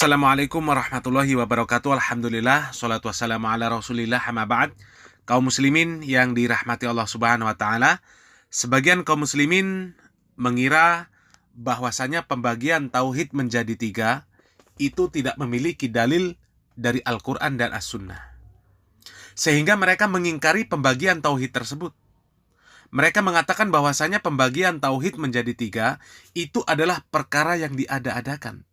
Assalamualaikum warahmatullahi wabarakatuh. Alhamdulillah, sholatu wassalamu ala rasulillah, amma ba'd. Kaum muslimin yang dirahmati Allah subhanahu wa ta'ala, sebagian kaum muslimin mengira bahwasanya pembagian tauhid menjadi 3 itu tidak memiliki dalil dari Al-Quran dan As-Sunnah, sehingga mereka mengingkari pembagian tauhid tersebut. Mereka mengatakan bahwasanya pembagian tauhid menjadi 3 itu adalah perkara yang diada-adakan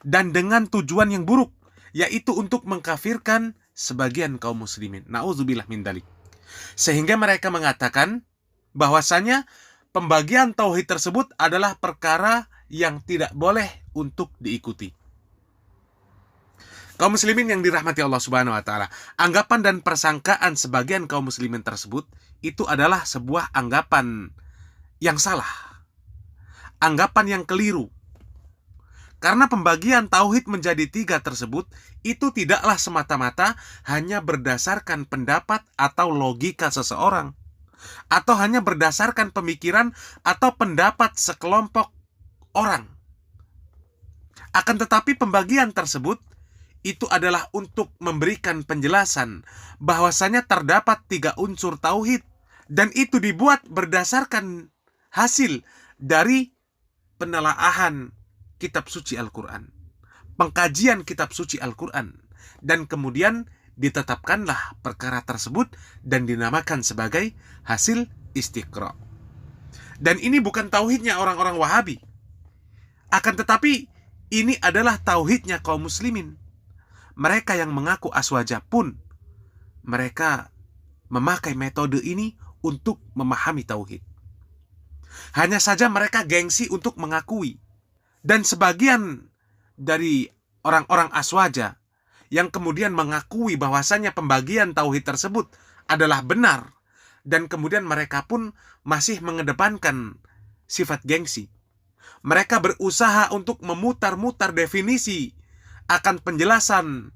dan dengan tujuan yang buruk, yaitu untuk mengkafirkan sebagian kaum muslimin. Na'udzubillah min dzalik. Sehingga mereka mengatakan bahwasanya pembagian tauhid tersebut adalah perkara yang tidak boleh untuk diikuti. Kaum muslimin yang dirahmati Allah subhanahu wa ta'ala, anggapan dan persangkaan sebagian kaum muslimin tersebut itu adalah sebuah anggapan yang salah, anggapan yang keliru. Karena pembagian tauhid menjadi 3 tersebut itu tidaklah semata-mata hanya berdasarkan pendapat atau logika seseorang, atau hanya berdasarkan pemikiran atau pendapat sekelompok orang. Akan tetapi pembagian tersebut itu adalah untuk memberikan penjelasan bahwasanya terdapat 3 unsur tauhid, dan itu dibuat berdasarkan hasil dari penelaahan kitab suci Al-Quran, pengkajian kitab suci Al-Quran, dan kemudian ditetapkanlah perkara tersebut dan dinamakan sebagai hasil istiqra. Dan ini bukan tauhidnya orang-orang Wahabi, akan tetapi ini adalah tauhidnya kaum muslimin. Mereka yang mengaku aswaja pun mereka memakai metode ini untuk memahami tauhid. Hanya saja mereka gengsi untuk mengakui. Dan sebagian dari orang-orang aswaja yang kemudian mengakui bahwasanya pembagian tauhid tersebut adalah benar, dan kemudian mereka pun masih mengedepankan sifat gengsi. Mereka berusaha untuk memutar-mutar definisi akan penjelasan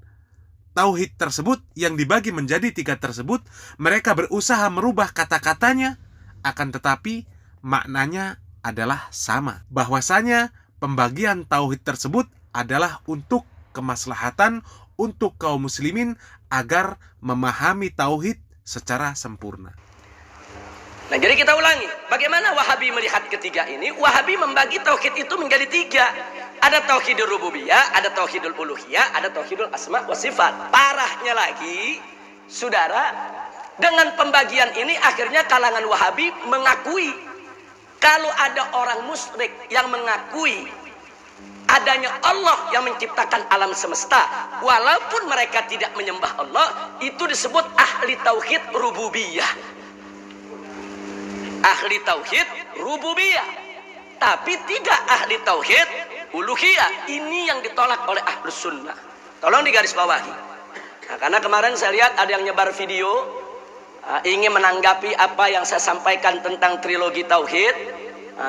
tauhid tersebut yang dibagi menjadi 3 tersebut. Mereka berusaha merubah kata-katanya, akan tetapi maknanya adalah sama, bahwasanya pembagian tauhid tersebut adalah untuk kemaslahatan untuk kaum muslimin agar memahami tauhid secara sempurna. Nah, jadi kita ulangi, bagaimana Wahabi melihat ketiga ini? Wahabi membagi tauhid itu menjadi 3. Ada tauhidul rububiyah, ada tauhidul uluhiyah, ada tauhidul asma wa sifat. Parahnya lagi, saudara, dengan pembagian ini akhirnya kalangan Wahabi mengakui kalau ada orang musyrik yang mengakui adanya Allah yang menciptakan alam semesta, walaupun mereka tidak menyembah Allah, itu disebut ahli tauhid rububiyah. Ahli tauhid rububiyah, tapi tidak ahli tauhid uluhiyah. Ini yang ditolak oleh ahlus sunnah. Tolong digarisbawahi. Nah, karena kemarin saya lihat ada yang nyebar video ingin menanggapi apa yang saya sampaikan tentang trilogi tauhid.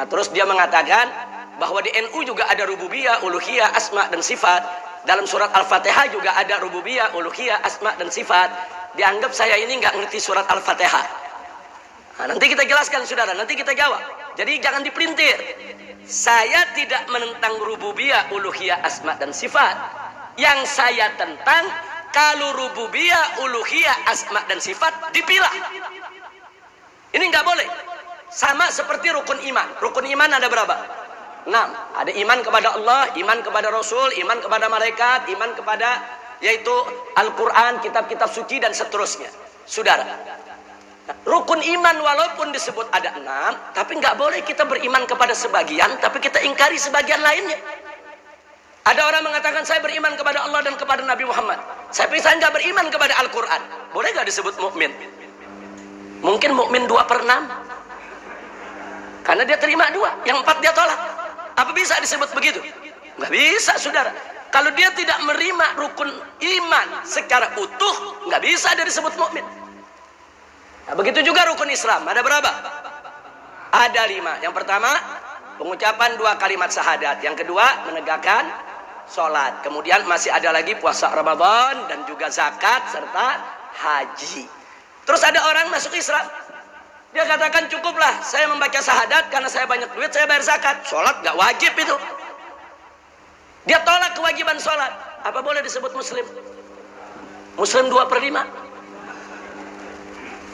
Terus dia mengatakan bahwa di NU juga ada rububiyah, uluhiyah, asma dan sifat. Dalam surat Al-Fatihah juga ada rububiyah, uluhiyah, asma dan sifat. Dianggap saya ini nggak ngerti surat Al-Fatihah. Nanti kita jelaskan saudara, nanti kita jawab. Jadi jangan dipelintir. Saya tidak menentang rububiyah, uluhiyah, asma dan sifat. Yang saya tentang kalau rububiyah, uluhiyah, asma dan sifat dipilah. Ini nggak boleh. Sama seperti rukun iman. Rukun iman ada berapa? 6. Ada iman kepada Allah, iman kepada Rasul, iman kepada malaikat, iman kepada yaitu Al-Quran, kitab-kitab suci dan seterusnya. Saudara, rukun iman walaupun disebut ada 6, tapi nggak boleh kita beriman kepada sebagian, tapi kita ingkari sebagian lainnya. Ada orang mengatakan saya beriman kepada Allah dan kepada Nabi Muhammad, tapi saya nggak beriman kepada Al-Quran. Boleh nggak disebut mukmin? Mungkin mukmin 2/6. Karena dia terima 2, yang 4 dia tolak. Apa bisa disebut begitu? Nggak bisa, saudara. Kalau dia tidak menerima rukun iman secara utuh, nggak bisa dia disebut mukmin. Nah, begitu juga rukun Islam. Ada berapa? Ada 5. Yang pertama, pengucapan 2 kalimat syahadat. Yang kedua, menegakkan sholat. Kemudian masih ada lagi puasa Ramadan dan juga zakat serta haji. Terus ada orang masuk Islam. Dia katakan cukuplah saya membaca syahadat karena saya banyak duit, saya bayar zakat. Sholat gak wajib itu. Dia tolak kewajiban sholat. apa boleh disebut muslim? Muslim 2/5?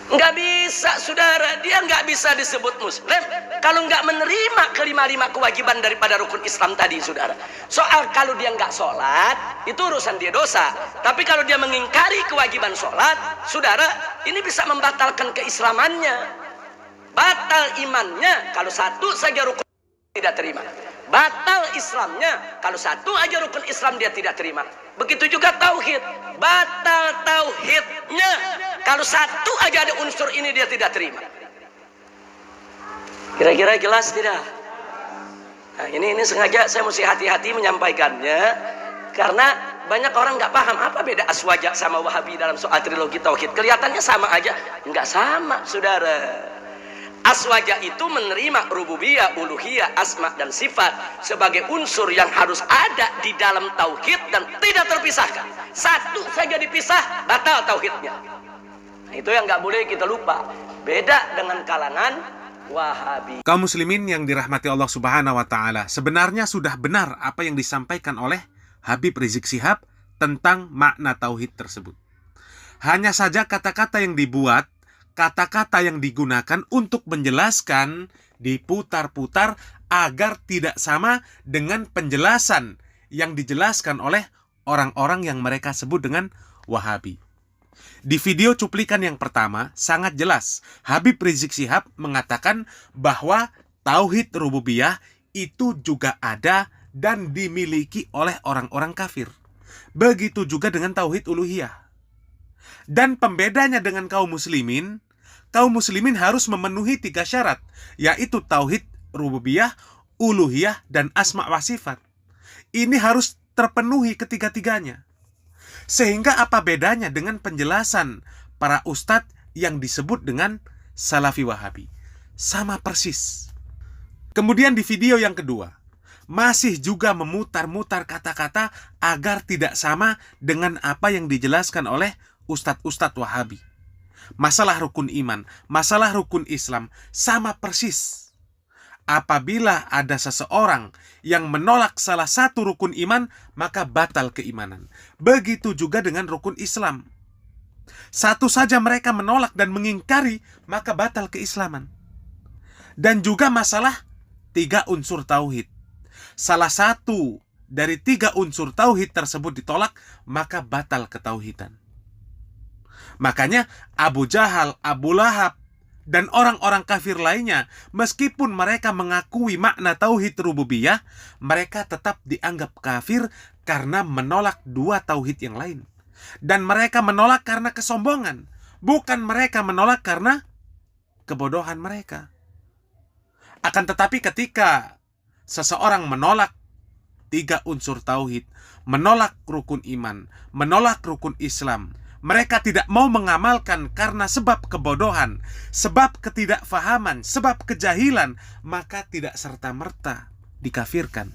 Nggak bisa, saudara. Dia nggak bisa disebut muslim kalau nggak menerima kelima-lima kewajiban daripada rukun Islam tadi, saudara. Soal kalau dia nggak sholat, itu urusan dia dosa. Tapi kalau dia mengingkari kewajiban sholat, saudara, ini bisa membatalkan keislamannya. Batal imannya kalau satu saja rukun tidak terima. Batal Islamnya kalau satu aja rukun Islam dia tidak terima. Begitu juga tauhid. Batal tauhidnya kalau satu aja ada unsur ini dia tidak terima. Kira-kira jelas tidak? Nah, ini sengaja saya mesti hati-hati menyampaikannya karena banyak orang nggak paham apa beda Aswaja sama Wahabi dalam soal trilogi tauhid. Kelihatannya sama aja, nggak sama, saudara. Aswaja itu menerima rububiyah, uluhiyah, asma dan sifat sebagai unsur yang harus ada di dalam tauhid dan tidak terpisahkan. Satu saja dipisah, batal tauhidnya. Nah, itu yang nggak boleh kita lupa. Beda dengan kalangan Wahabi. Kaum muslimin yang dirahmati Allah Subhanahu wa taala, sebenarnya sudah benar apa yang disampaikan oleh Habib Rizik Syihab tentang makna tauhid tersebut. Hanya saja kata-kata yang dibuat, kata-kata yang digunakan untuk menjelaskan diputar-putar agar tidak sama dengan penjelasan yang dijelaskan oleh orang-orang yang mereka sebut dengan Wahabi. Di video cuplikan yang pertama, sangat jelas Habib Rizik Syihab mengatakan bahwa tauhid rububiyah itu juga ada dan dimiliki oleh orang-orang kafir. Begitu juga dengan tauhid uluhiyah. Dan pembedanya dengan kaum muslimin harus memenuhi 3 syarat, yaitu tauhid rububiyah, uluhiyah, dan asma wa sifat. Ini harus terpenuhi ketiga-tiganya. Sehingga apa bedanya dengan penjelasan para ustadz yang disebut dengan Salafi Wahabi? Sama persis. Kemudian di video yang kedua, masih juga memutar-mutar kata-kata agar tidak sama dengan apa yang dijelaskan oleh ustadz-ustadz Wahabi. Masalah rukun iman, masalah rukun Islam, sama persis. Apabila ada seseorang yang menolak salah satu rukun iman, maka batal keimanan. Begitu juga dengan rukun Islam. Satu saja mereka menolak dan mengingkari, maka batal keislaman. Dan juga masalah 3 unsur tauhid. Salah satu dari 3 unsur tauhid tersebut ditolak, maka batal ketauhidan. Makanya Abu Jahal, Abu Lahab, dan orang-orang kafir lainnya, meskipun mereka mengakui makna tauhid rububiyah, mereka tetap dianggap kafir karena menolak 2 tauhid yang lain. Dan mereka menolak karena kesombongan, bukan mereka menolak karena kebodohan mereka. Akan tetapi ketika seseorang menolak 3 unsur tauhid, menolak rukun iman, menolak rukun Islam, mereka tidak mau mengamalkan karena sebab kebodohan, sebab ketidakfahaman, sebab kejahilan, maka tidak serta-merta dikafirkan.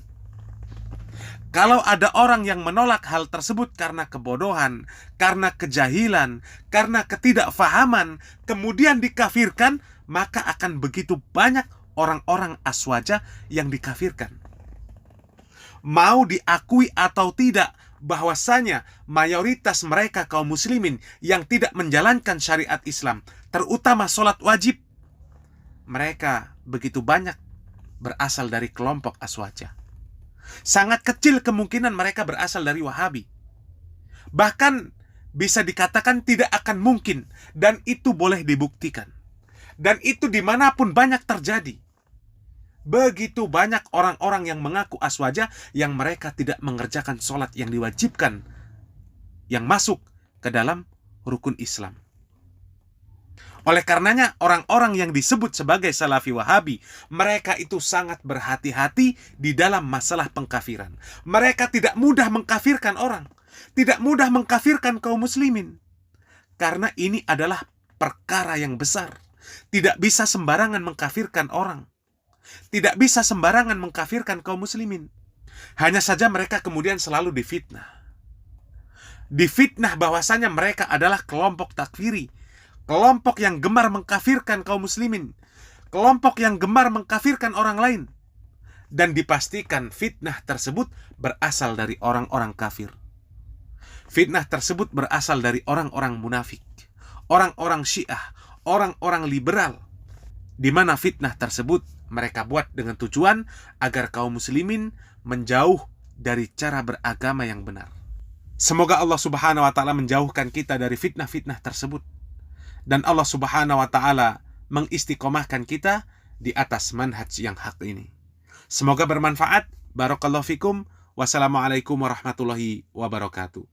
Kalau ada orang yang menolak hal tersebut karena kebodohan, karena kejahilan, karena ketidakfahaman, kemudian dikafirkan, maka akan begitu banyak orang-orang Aswaja yang dikafirkan. Mau diakui atau tidak, bahwasanya mayoritas mereka kaum muslimin yang tidak menjalankan syariat Islam, terutama sholat wajib, mereka begitu banyak berasal dari kelompok Aswaja. Sangat kecil kemungkinan mereka berasal dari Wahabi. Bahkan bisa dikatakan tidak akan mungkin, dan itu boleh dibuktikan. Dan itu dimanapun banyak terjadi. Begitu banyak orang-orang yang mengaku Aswaja yang mereka tidak mengerjakan sholat yang diwajibkan, yang masuk ke dalam rukun Islam. Oleh karenanya orang-orang yang disebut sebagai Salafi Wahabi, mereka itu sangat berhati-hati di dalam masalah pengkafiran. Mereka tidak mudah mengkafirkan orang, tidak mudah mengkafirkan kaum muslimin. Karena ini adalah perkara yang besar. Tidak bisa sembarangan mengkafirkan orang. Tidak bisa sembarangan mengkafirkan kaum muslimin. Hanya saja mereka kemudian selalu difitnah. Difitnah bahwasanya mereka adalah kelompok takfiri, kelompok yang gemar mengkafirkan kaum muslimin, kelompok yang gemar mengkafirkan orang lain. Dan dipastikan fitnah tersebut berasal dari orang-orang kafir. Fitnah tersebut berasal dari orang-orang munafik, orang-orang Syiah, orang-orang liberal, di mana fitnah tersebut mereka buat dengan tujuan agar kaum muslimin menjauh dari cara beragama yang benar. Semoga Allah Subhanahu wa taala menjauhkan kita dari fitnah-fitnah tersebut, dan Allah Subhanahu wa taala mengistiqomahkan kita di atas manhaj yang hak ini. Semoga bermanfaat. Barakallahu fikum. Wassalamualaikum warahmatullahi wabarakatuh.